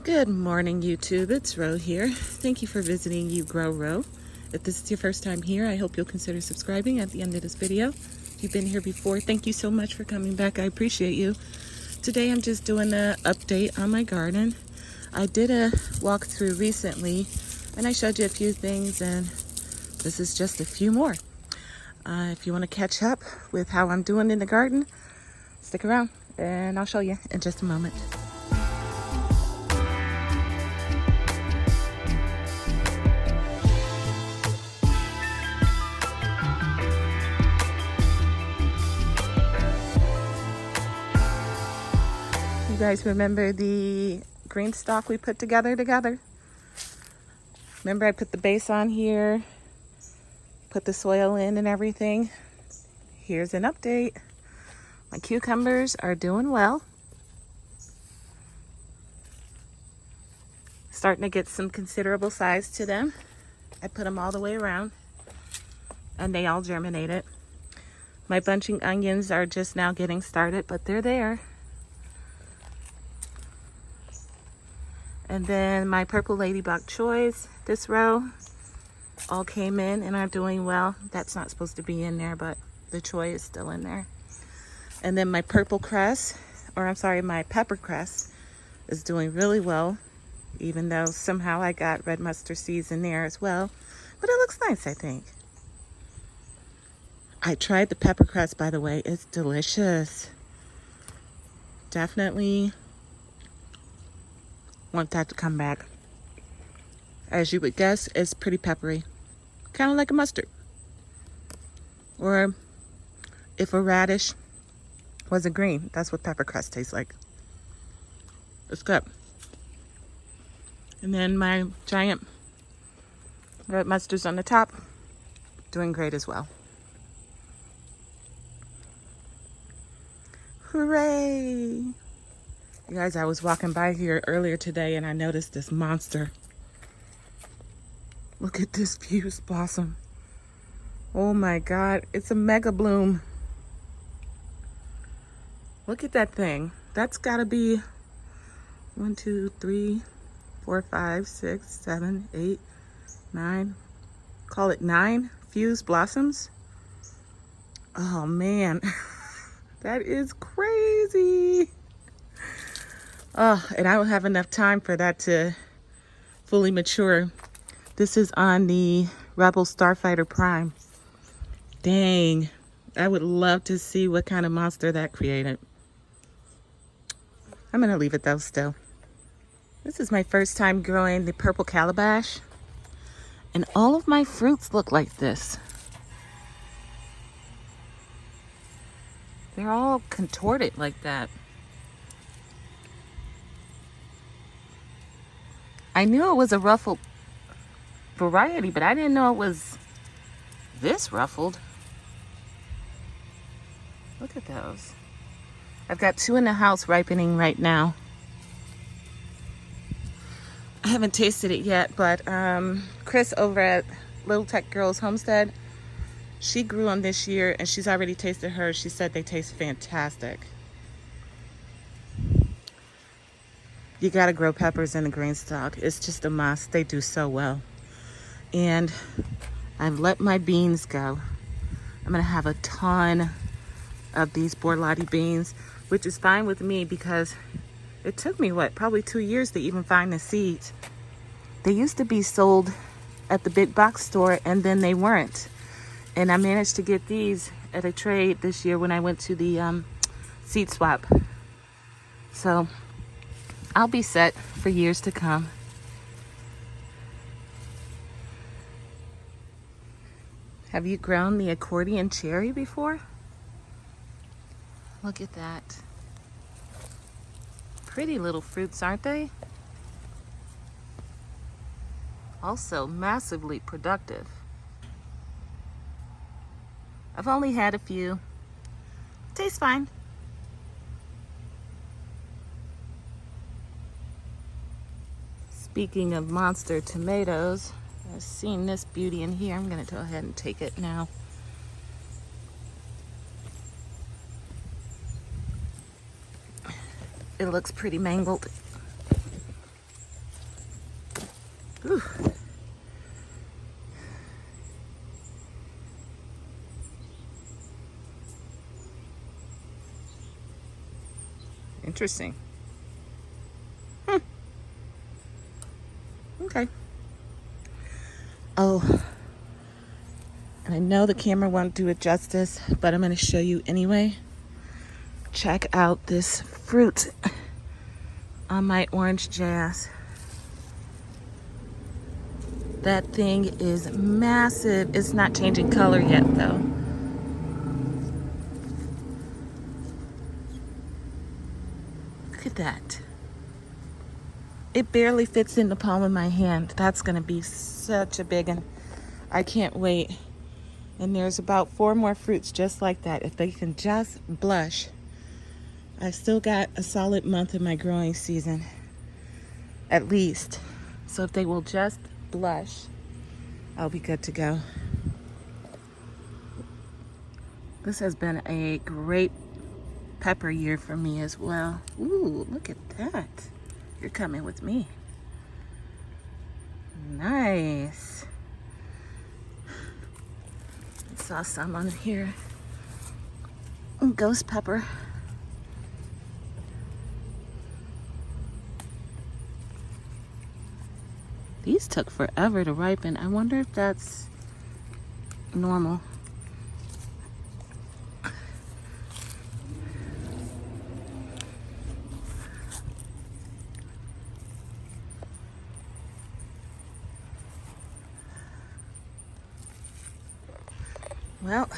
Good morning, YouTube. It's Ro here. Thank you for visiting You Grow Ro. If this is your first time here, I hope you'll consider subscribing at the end of this video. If you've been here before, thank you so much for coming back. I appreciate you. Today I'm just doing an update on my garden. I did a walkthrough recently and I showed you a few things, and this is just a few more. If you want to catch up with how I'm doing in the garden, stick around and I'll show you in just a moment. You guys remember the green stalk we put together? Remember I put the base on here, put the soil in and everything? Here's an update. My cucumbers are doing well. Starting to get some considerable size to them. I put them all the way around and they all germinated. My bunching onions are just now getting started, but they're there. And then my purple ladybug choys, this row, all came in and are doing well. That's not supposed to be in there, but the choy is still in there. And then my purple cress, my pepper cress is doing really well, even though somehow I got red mustard seeds in there as well. But it looks nice, I think. I tried the pepper cress, by the way. It's delicious. Definitely want that to come back. As you would guess, it's pretty peppery, kind of like a mustard, or if a radish was a green, that's what pepper crust tastes like. It's good. And then my giant red mustards on the top, doing great as well. Hooray! You guys, I was walking by here earlier today and I noticed this monster. Look at this fused blossom. Oh my God, it's a mega bloom. Look at that thing. That's gotta be 1, 2, 3, 4, 5, 6, 7, 8, 9. Call it 9 fused blossoms. Oh man, that is crazy. Oh, and I don't have enough time for that to fully mature. This is on the Rebel Starfighter Prime. Dang, I would love to see what kind of monster that created. I'm gonna leave it though still. This is my first time growing the purple calabash, and all of my fruits look like this. They're all contorted like that. I knew it was a ruffled variety, but I didn't know it was this ruffled. Look at those. I've got 2 in the house ripening right now. I haven't tasted it yet, but Chris over at Little Tech Girls Homestead, she grew them this year and she's already tasted hers. She said they taste fantastic. You gotta grow peppers in the green stalk. It's just a must. They do so well. And I've let my beans go. I'm gonna have a ton of these borlotti beans, which is fine with me because it took me, probably 2 years to even find the seeds. They used to be sold at the big box store and then they weren't. And I managed to get these at a trade this year when I went to the seed swap. So I'll be set for years to come. Have you grown the accordion cherry before? Look at that. Pretty little fruits, aren't they? Also massively productive. I've only had a few. Tastes fine. Speaking of monster tomatoes, I've seen this beauty in here. I'm gonna go ahead and take it now. It looks pretty mangled. Whew. Interesting. Okay. Oh, and I know the camera won't do it justice, but I'm going to show you anyway. Check out this fruit on my orange jazz. That thing is massive. It's not changing color yet though. Look at that. It barely fits in the palm of my hand. That's gonna be such a big one. I can't wait. And there's about 4 more fruits just like that. If they can just blush. I've still got a solid month in my growing season, at least. So if they will just blush, I'll be good to go. This has been a great pepper year for me as well. Ooh, look at that. You're coming with me. Nice. I saw some on here. Ghost pepper. These took forever to ripen. I wonder if that's normal. Well,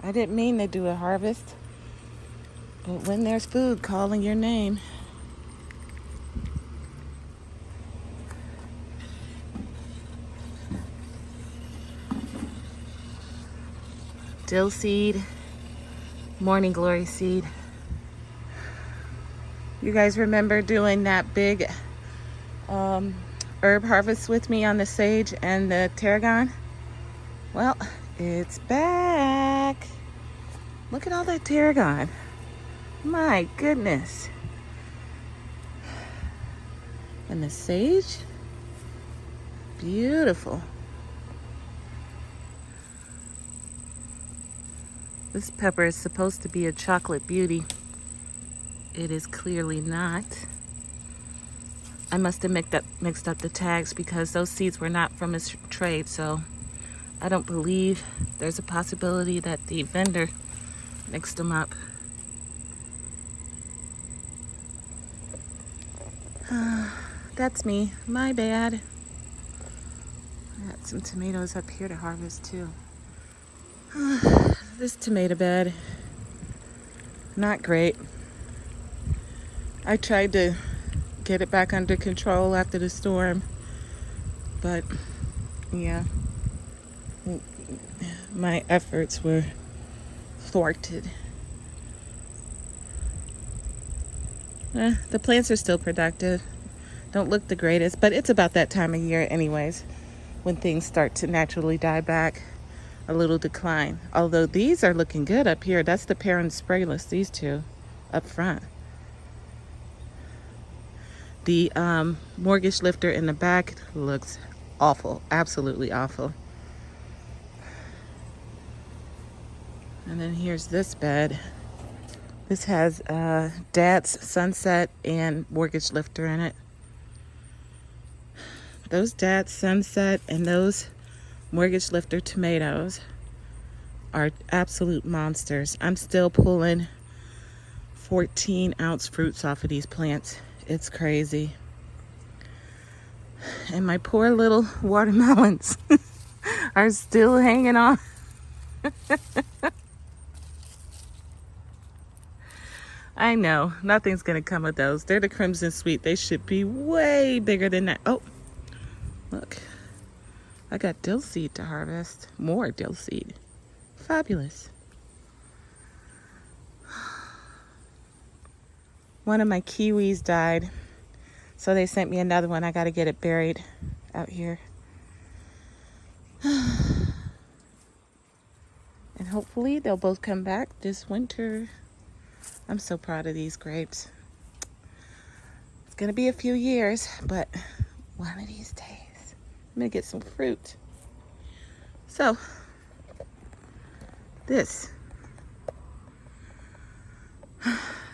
I didn't mean to do a harvest, but when there's food calling your name. Dill seed, morning glory seed. You guys remember doing that big herb harvest with me on the sage and the tarragon? Well, it's back. Look at all that tarragon. My goodness. And the sage, beautiful. This pepper is supposed to be a chocolate beauty. It is clearly not. I must have mixed up the tags because those seeds were not from his trade, so I don't believe there's a possibility that the vendor mixed them up. That's me, my bad. I got some tomatoes up here to harvest too. This tomato bed, not great. I tried to get it back under control after the storm, but yeah, my efforts were thwarted. The plants are still productive. Don't look the greatest, but it's about that time of year anyways, when things start to naturally die back, a little decline. Although these are looking good up here. That's the parent sprayless, these two up front. The mortgage lifter in the back looks awful, absolutely awful. And then here's this bed. This has Dad's Sunset and mortgage lifter in it. Those Dad's Sunset and those mortgage lifter tomatoes are absolute monsters. I'm still pulling 14-ounce fruits off of these plants. It's crazy. And my poor little watermelons are still hanging on. I know, nothing's gonna come of those. They're the Crimson Sweet. They should be way bigger than that. Oh, look, I got dill seed to harvest. More dill seed. Fabulous. One of my kiwis died, so they sent me another one. I gotta get it buried out here. And hopefully they'll both come back this winter. I'm so proud of these grapes. It's gonna be a few years, but one of these days. gonna get some fruit. So,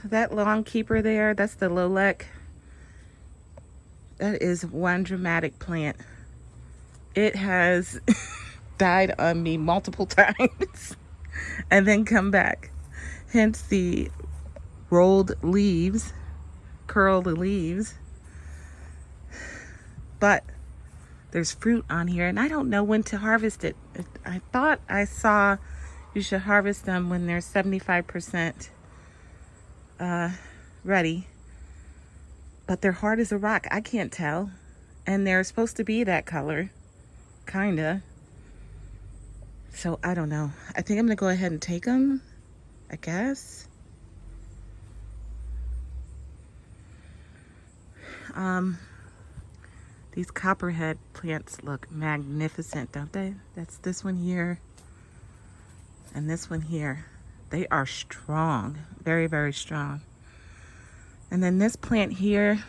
that long keeper there, that's the lilac. That is one dramatic plant. It has died on me multiple times and then come back. Hence the rolled leaves, curled leaves. But there's fruit on here and I don't know when to harvest it. I thought I saw you should harvest them when they're 75% ready. But they're hard as a rock. I can't tell. And they're supposed to be that color. Kinda. So I don't know. I think I'm gonna go ahead and take them, I guess. These copperhead plants look magnificent, don't they? That's this one here and this one here. They are strong, very, very strong. And then this plant here,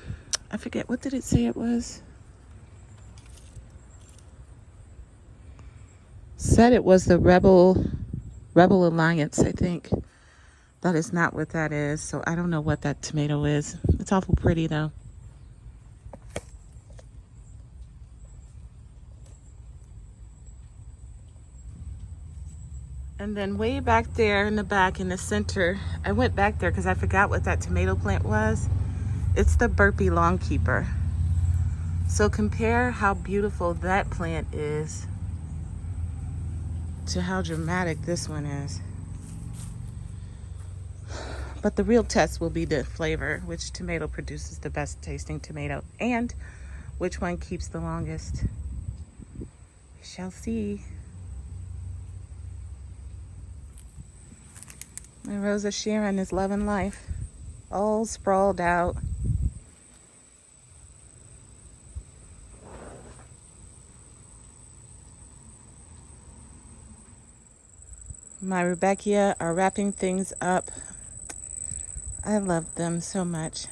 I forget, what did it say it was? Said it was the Rebel Alliance, I think. That is not what that is, so I don't know what that tomato is. It's awful pretty though. And then way back there in the back in the center, I went back there because I forgot what that tomato plant was. It's the burpee longkeeper. So compare how beautiful that plant is to how dramatic this one is. But the real test will be the flavor, which tomato produces the best tasting tomato, and which one keeps the longest. We shall see. My Rosa Sharon is loving life, all sprawled out. My Rebecca are wrapping things up. I love them so much.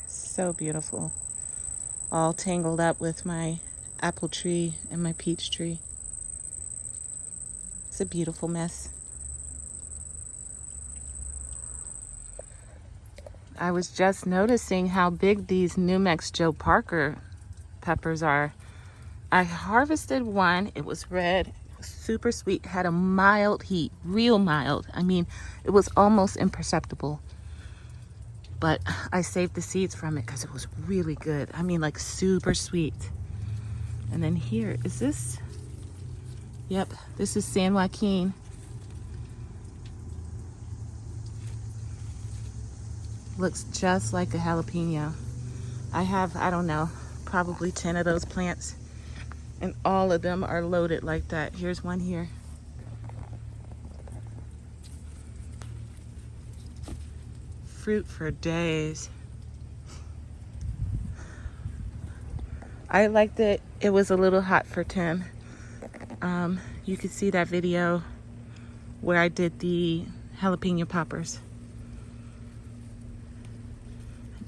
So beautiful. All tangled up with my apple tree and my peach tree. It's a beautiful mess. I was just noticing how big these New Mex Joe Parker peppers are. I harvested one. It was red, super sweet, had a mild heat, real mild. I mean, it was almost imperceptible. But I saved the seeds from it because it was really good. I mean, like super sweet. And then here, is this? Yep, this is San Joaquin. Looks just like a jalapeno. I have, I don't know, probably 10 of those plants. And all of them are loaded like that. Here's one here. Fruit for days. I liked it. It was a little hot for Tim. You could see that video where I did the jalapeno poppers.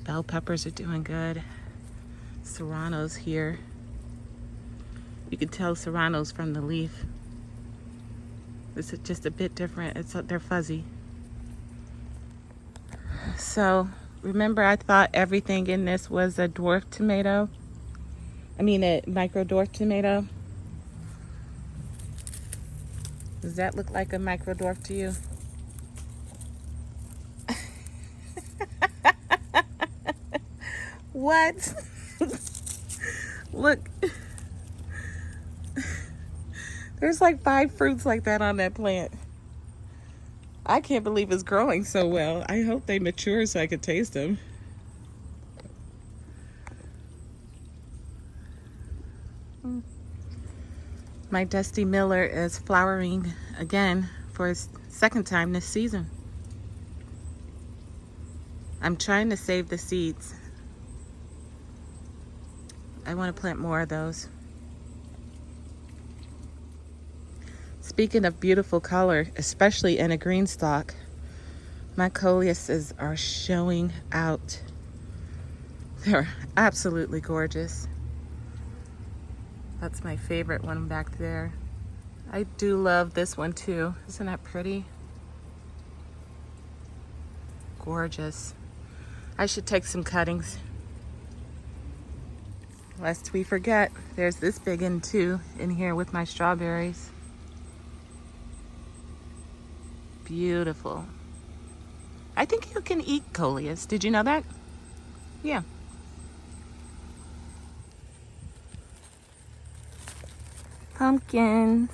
Bell peppers are doing good. Serranos here. You can tell serranos from the leaf. This is just a bit different. They're fuzzy. So remember, I thought everything in this was a dwarf tomato. I mean a micro dwarf tomato. Does that look like a micro dwarf to you? What? Look. There's like 5 fruits like that on that plant. I can't believe it's growing so well. I hope they mature so I could taste them. My Dusty Miller is flowering again for his second time this season. I'm trying to save the seeds. I want to plant more of those. Speaking of beautiful color, especially in a green stalk, my coleuses are showing out. They're absolutely gorgeous. That's my favorite one back there. I do love this one too. Isn't that pretty? Gorgeous. I should take some cuttings. Lest we forget, there's this big one too in here with my strawberries. Beautiful. I think you can eat coleus. Did you know that? Yeah. Pumpkins.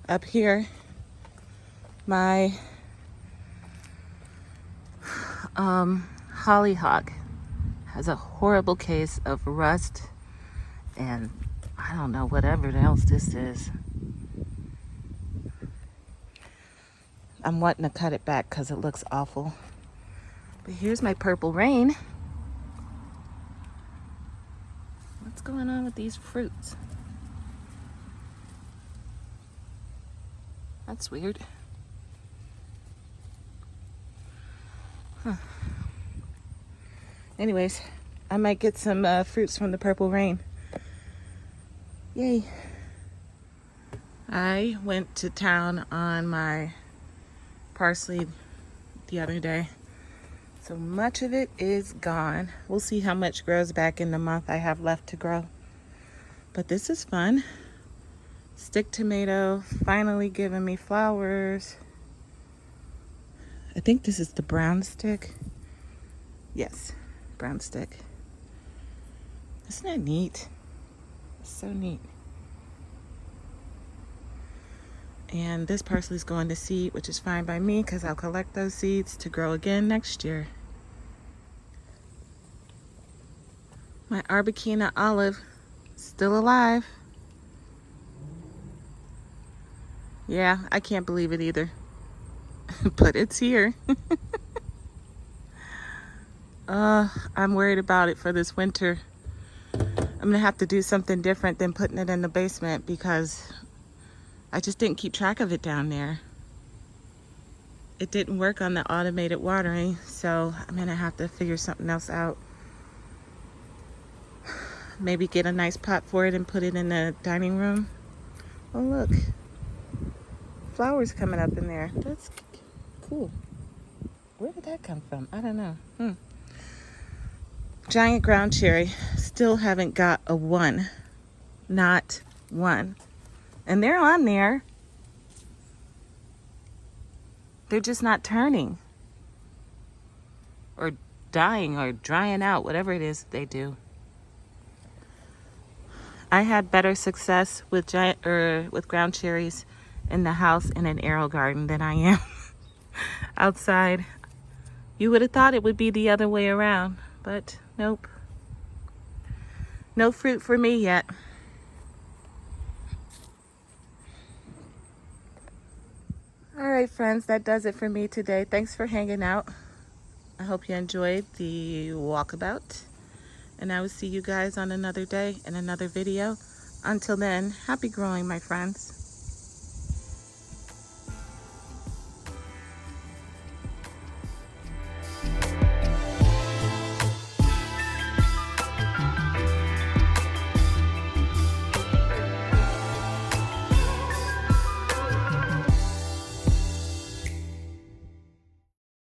Up here, my hollyhock has a horrible case of rust and I don't know whatever else this is. I'm wanting to cut it back because it looks awful. But here's my purple rain. What's going on with these fruits? That's weird. Huh. Anyways, I might get some fruits from the purple rain. Yay. I went to town on my parsley the other day. So much of it is gone. We'll see how much grows back in the month I have left to grow. But this is fun. Stick tomato finally giving me flowers. I think this is the brown stick. Yes, brown stick. Isn't that neat? It's so neat. And this parsley is going to seed, which is fine by me because I'll collect those seeds to grow again next year. My Arbequina olive, still alive. Yeah, I can't believe it either. But it's here. I'm worried about it for this winter. I'm gonna have to do something different than putting it in the basement because I just didn't keep track of it down there. It didn't work on the automated watering, so I'm gonna have to figure something else out. Maybe get a nice pot for it and put it in the dining room. Oh look, flowers coming up in there. That's cool. Where did that come from? I don't know. Giant ground cherry. Still haven't got a one. Not one. And they're on there. They're just not turning. Or dying or drying out. Whatever it is they do. I had better success with ground cherries in the house in an arrow garden than I am outside. You would have thought it would be the other way around, but nope. No fruit for me yet. All right, friends, that does it for me today. Thanks for hanging out. I hope you enjoyed the walkabout. And I will see you guys on another day in another video. Until then, happy growing, my friends.